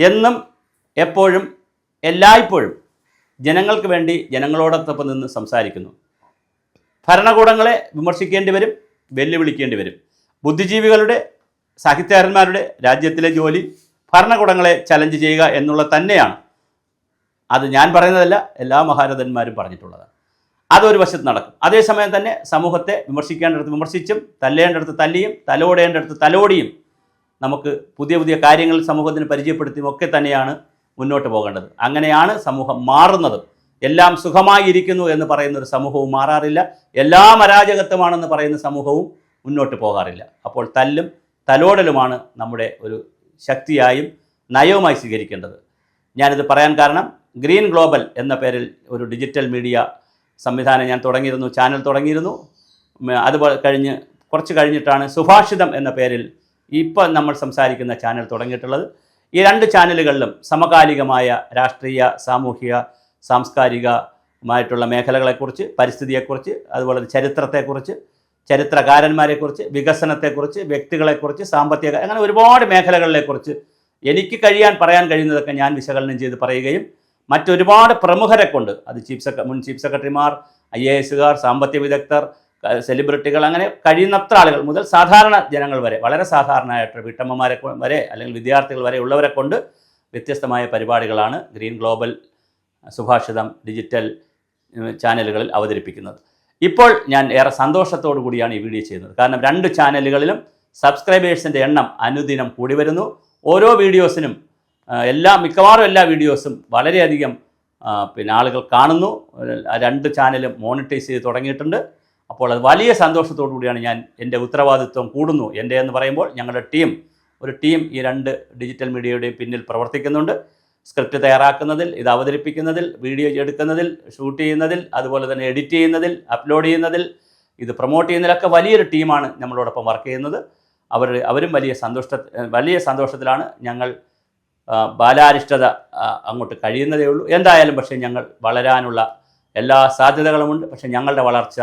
എന്നും എപ്പോഴും എല്ലായ്പ്പോഴും ജനങ്ങൾക്ക് വേണ്ടി ജനങ്ങളോടൊപ്പം നിന്ന് സംസാരിക്കുന്നു. ഭരണകൂടങ്ങളെ വിമർശിക്കേണ്ടി വരും, വെല്ലുവിളിക്കേണ്ടി വരും. ബുദ്ധിജീവികളുടെ, സാഹിത്യകാരന്മാരുടെ രാജ്യത്തിലെ ജോലി ഭരണകൂടങ്ങളെ ചലഞ്ച് ചെയ്യുക എന്നുള്ളത് തന്നെയാണ്. അത് ഞാൻ പറയുന്നതല്ല, എല്ലാ മഹാരഥന്മാരും പറഞ്ഞിട്ടുള്ളതാണ്. അതൊരു വശത്ത് നടക്കും. അതേസമയം തന്നെ സമൂഹത്തെ വിമർശിക്കേണ്ടടുത്ത് വിമർശിച്ചും തല്ലേണ്ടടുത്ത് തല്ലിയും തലോടേണ്ടടുത്ത് തലോടിയും നമുക്ക് പുതിയ പുതിയ കാര്യങ്ങൾ സമൂഹത്തിന് പരിചയപ്പെടുത്തിയും ഒക്കെ തന്നെയാണ് മുന്നോട്ട് പോകേണ്ടത്. അങ്ങനെയാണ് സമൂഹം മാറുന്നത്. എല്ലാം സുഖമായിരിക്കുന്നു എന്ന് പറയുന്ന ഒരു സമൂഹവും മാറാറില്ല. എല്ലാം അരാജകത്വമാണെന്ന് പറയുന്ന സമൂഹവും മുന്നോട്ട് പോകാറില്ല. അപ്പോൾ തല്ലും തലോടലുമാണ് നമ്മുടെ ഒരു ശക്തിയായും നയവുമായി സ്വീകരിക്കേണ്ടത്. ഞാനിത് പറയാൻ കാരണം, ഗ്രീൻ ഗ്ലോബൽ എന്ന പേരിൽ ഒരു ഡിജിറ്റൽ മീഡിയ സംവിധാനം ഞാൻ തുടങ്ങിയിരുന്നു, ചാനൽ തുടങ്ങിയിരുന്നു. അതുപോലെ കുറച്ച് കഴിഞ്ഞിട്ടാണ് സുഭാഷിതം എന്ന പേരിൽ ഇപ്പം നമ്മൾ സംസാരിക്കുന്ന ചാനൽ തുടങ്ങിയിട്ടുള്ളത്. ഈ രണ്ട് ചാനലുകളിലും സമകാലികമായ രാഷ്ട്രീയ, സാമൂഹിക, സാംസ്കാരികമായിട്ടുള്ള മേഖലകളെക്കുറിച്ച്, പരിസ്ഥിതിയെക്കുറിച്ച്, അതുപോലെ ചരിത്രത്തെക്കുറിച്ച്, ചരിത്രകാരന്മാരെക്കുറിച്ച്, വികസനത്തെക്കുറിച്ച്, വ്യക്തികളെക്കുറിച്ച്, സാമ്പത്തിക, അങ്ങനെ ഒരുപാട് മേഖലകളെക്കുറിച്ച് എനിക്ക് പറയാൻ കഴിയുന്നതൊക്കെ ഞാൻ വിശകലനം ചെയ്ത് പറയുകയും മറ്റൊരുപാട് പ്രമുഖരെ കൊണ്ട്, അത് മുൻ ചീഫ് സെക്രട്ടറിമാർ, IAS-കാർ, സാമ്പത്തിക വിദഗ്ധർ, സെലിബ്രിറ്റികൾ, അങ്ങനെ കഴിയുന്നത്ര ആളുകൾ മുതൽ സാധാരണ ജനങ്ങൾ വരെ, വളരെ സാധാരണയായിട്ട് വീട്ടമ്മമാരെ വരെ അല്ലെങ്കിൽ വിദ്യാർത്ഥികൾ വരെ ഉള്ളവരെ കൊണ്ട് വ്യത്യസ്തമായ പരിപാടികളാണ് ഗ്രീൻ ഗ്ലോബൽ, സുഭാഷിതം ഡിജിറ്റൽ ചാനലുകളിൽ അവതരിപ്പിക്കുന്നത്. ഇപ്പോൾ ഞാൻ ഏറെ സന്തോഷത്തോടു കൂടിയാണ് ഈ വീഡിയോ ചെയ്യുന്നത്. കാരണം രണ്ട് ചാനലുകളിലും സബ്സ്ക്രൈബേഴ്സിൻ്റെ എണ്ണം അനുദിനം കൂടി വരുന്നു. ഓരോ വീഡിയോസിനും മിക്കവാറും എല്ലാ വീഡിയോസും വളരെയധികം ആളുകൾ കാണുന്നു. രണ്ട് ചാനലും മോണിറ്റൈസ് ചെയ്ത് തുടങ്ങിയിട്ടുണ്ട്. അപ്പോൾ അത് വലിയ സന്തോഷത്തോടു കൂടിയാണ് ഞാൻ എൻ്റെ ഉത്തരവാദിത്വം കൂടുന്നു. എൻ്റെ എന്ന് പറയുമ്പോൾ ഞങ്ങളുടെ ഒരു ടീം ഈ രണ്ട് ഡിജിറ്റൽ മീഡിയയുടെയും പിന്നിൽ പ്രവർത്തിക്കുന്നുണ്ട്. സ്ക്രിപ്റ്റ് തയ്യാറാക്കുന്നതിൽ, ഇത് അവതരിപ്പിക്കുന്നതിൽ, വീഡിയോ എടുക്കുന്നതിൽ, ഷൂട്ട് ചെയ്യുന്നതിൽ, അതുപോലെ തന്നെ എഡിറ്റ് ചെയ്യുന്നതിൽ, അപ്ലോഡ് ചെയ്യുന്നതിൽ, ഇത് പ്രൊമോട്ട് ചെയ്യുന്നതിലൊക്കെ വലിയൊരു ടീമാണ് നമ്മളോടൊപ്പം വർക്ക് ചെയ്യുന്നത്. അവരും വലിയ സന്തോഷത്തിലാണ്. ഞങ്ങൾ ബാലാരിഷ്ടത അങ്ങോട്ട് കഴിയുന്നതേ ഉള്ളൂ. എന്തായാലും പക്ഷേ ഞങ്ങൾ വളരാനുള്ള എല്ലാ സാധ്യതകളുമുണ്ട്. പക്ഷേ ഞങ്ങളുടെ വളർച്ച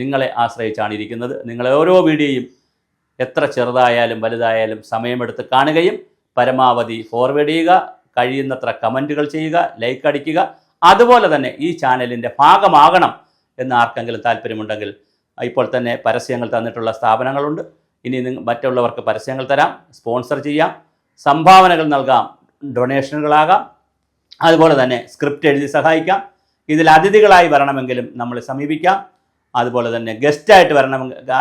നിങ്ങളെ ആശ്രയിച്ചാണ് ഇരിക്കുന്നത്. നിങ്ങളെ ഓരോ വീഡിയോയും എത്ര ചെറുതായാലും വലുതായാലും സമയമെടുത്ത് കാണുകയും പരമാവധി ഫോർവേഡ് ചെയ്യുക, കഴിയുന്നത്ര കമൻറ്റുകൾ ചെയ്യുക, ലൈക്ക് അടിക്കുക. അതുപോലെ തന്നെ ഈ ചാനലിൻ്റെ ഭാഗമാകണം എന്ന് ആർക്കെങ്കിലും താല്പര്യമുണ്ടെങ്കിൽ ഇപ്പോൾ തന്നെ പരസ്യങ്ങൾ തന്നിട്ടുള്ള സ്ഥാപനങ്ങളുണ്ട്. ഇനി മറ്റുള്ളവർക്ക് പരസ്യങ്ങൾ തരാം, സ്പോൺസർ ചെയ്യാം, സംഭാവനകൾ നൽകാം, ഡൊണേഷനുകളാകാം, അതുപോലെ തന്നെ സ്ക്രിപ്റ്റ് എഴുതി സഹായിക്കാം. ഇതിൽ അതിഥികളായി വരണമെങ്കിലും നമ്മളെ സമീപിക്കാം. അതുപോലെ തന്നെ ഗസ്റ്റായിട്ട്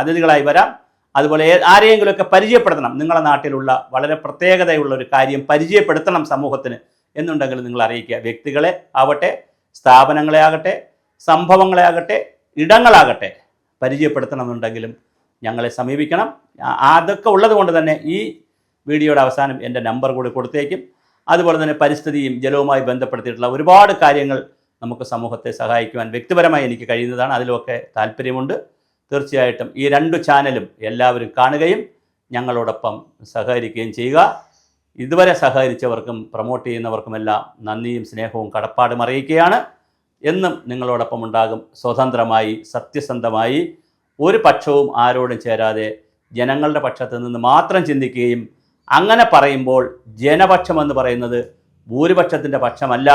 അതിഥികളായി വരാം. അതുപോലെ ആരെയെങ്കിലുമൊക്കെ പരിചയപ്പെടുത്തണം, നിങ്ങളുടെ നാട്ടിലുള്ള വളരെ പ്രത്യേകതയുള്ള ഒരു കാര്യം പരിചയപ്പെടുത്തണം സമൂഹത്തിന് എന്നുണ്ടെങ്കിൽ നിങ്ങൾ അറിയിക്കുക. വ്യക്തികളെ ആവട്ടെ, സ്ഥാപനങ്ങളെ ആകട്ടെ, സംഭവങ്ങളെ ആകട്ടെ, ഇടങ്ങളാകട്ടെ, പരിചയപ്പെടുത്തണമെന്നുണ്ടെങ്കിലും ഞങ്ങളെ സമീപിക്കണം. അതൊക്കെ ഉള്ളത് കൊണ്ട് തന്നെ ഈ വീഡിയോയുടെ അവസാനം എൻ്റെ നമ്പർ കൂടി കൊടുത്തേക്കും. അതുപോലെ തന്നെ പരിസ്ഥിതിയും ജലവുമായി ബന്ധപ്പെടുത്തിയിട്ടുള്ള ഒരുപാട് കാര്യങ്ങൾ നമുക്ക് സമൂഹത്തെ സഹായിക്കുവാൻ വ്യക്തിപരമായി എനിക്ക് കഴിയുന്നതാണ്. അതിലൊക്കെ താല്പര്യമുണ്ട്. തീർച്ചയായിട്ടും ഈ രണ്ട് ചാനലും എല്ലാവരും കാണുകയും ഞങ്ങളോടൊപ്പം സഹകരിക്കുകയും ചെയ്യുക. ഇതുവരെ സഹകരിച്ചവർക്കും പ്രൊമോട്ട് ചെയ്യുന്നവർക്കുമെല്ലാം നന്ദിയും സ്നേഹവും കടപ്പാടും അറിയിക്കുകയാണ്. എന്നും നിങ്ങളോടൊപ്പം ഉണ്ടാകും. സ്വതന്ത്രമായി, സത്യസന്ധമായി, ഒരു പക്ഷവും ആരോടും ചേരാതെ ജനങ്ങളുടെ പക്ഷത്ത് നിന്ന് മാത്രം ചിന്തിക്കുകയും, അങ്ങനെ പറയുമ്പോൾ ജനപക്ഷമെന്ന് പറയുന്നത് ഭൂരിപക്ഷത്തിൻ്റെ പക്ഷമല്ല,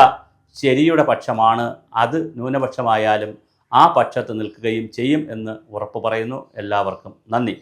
ശരിയുടെ പക്ഷമാണ്. അത് ന്യൂനപക്ഷമായാലും ആ പക്ഷത്ത് നിൽക്കുകയും ചെയ്യും എന്ന് ഉറപ്പ് പറയുന്നു. എല്ലാവർക്കും നന്ദി.